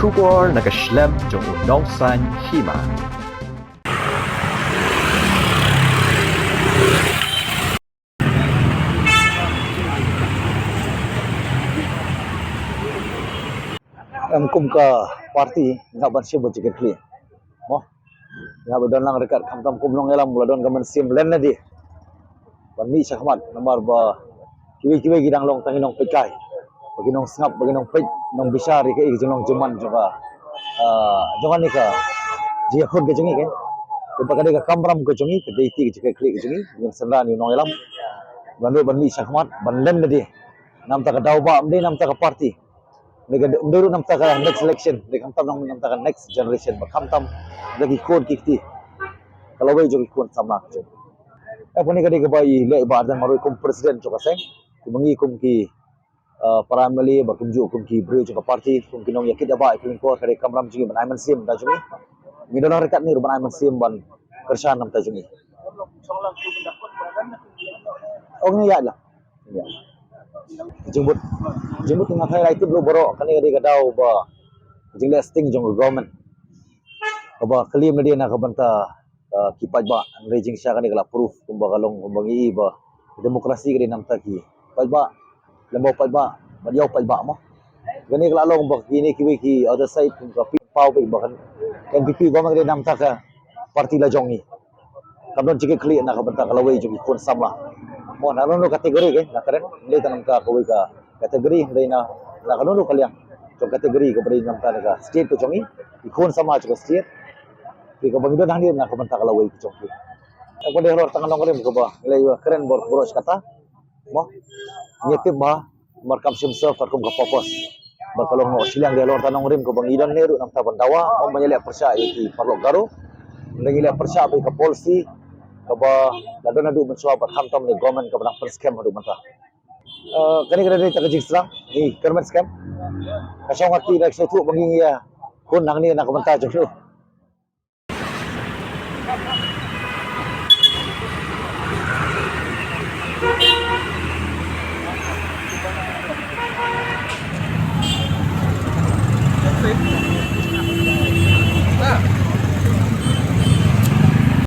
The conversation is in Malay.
Kubor nakaslem jong unongsan hima. Kum ka parti nga ban siya budget kli mo nga ba don lang rekat kamtam kumlong elam mula don gaman sim len na di ban mi siya kamat namar ba kiwi gidang long tanginong pekai baginong snap baginong pej nong bisari ka iginong juman juga jongan ni ka jia khod ke jongi ke pagkade ka kamram ke jongi ke deiti ke kli ke jongi dengan sendan ni nong elam ban mi siya kamat ban len na di nam ta ka dawba amde nam ta ka parti Nduru nam taka next election, kamtam nam taka next generation, kamtam lagi kod kikti. Kalau bay jogi kod sama jo. Apa ni kadi kebai le ba dan maroi kum presiden jo kaseng. Kumangi kum ki paramali ba kumju kum ki bro jo parti kum kinong yakit ba ikin ko kadi kamram jogi ban aiman sim ta jogi. Ngidon rekat ni ban aiman sim ban kersan nam ta jogi. Oh ni ya lah. Ya. Jembut tengah highlight itu belum borok kani kadi kadau ba jing listing jong government ba klaim dia nak banta kipaj ba rejing sya kani kala proof kumba kalong kumbangi ba demokrasi kadi nam taki paj ba lembo paj ba badiau paj ba mo kani kala long ba kini kiwi ki other side kumba pau ba kan MPP government kadi nam taka parti la jong ni kamdon jike kli nak banta kalawai jong ikon sama mo narono kategori ke nakaren le tanam ka koi ka kategori dai na narono kaliang jong kategori ko bari nam ta ka state ko jongi ikon sama ko state ki ko bangido nang dia nak banta kalawai ko jongi ako de hor tangan ngorem ko ba le keren bor boros kata mo nyetip ba markam simsa farkum ka popos berkalong mo silang de hor tanang ngorem ko bangidon neru nam ta bandawa o manyele persya ki parlok garo ngile persya ba ka policy kaba ladon adu mensuap hamtam ni government ka banang scam adu mata kani kada dita kajik serang ni government scam kasong arti nak setu bangi ya kun nang ni nak banta jo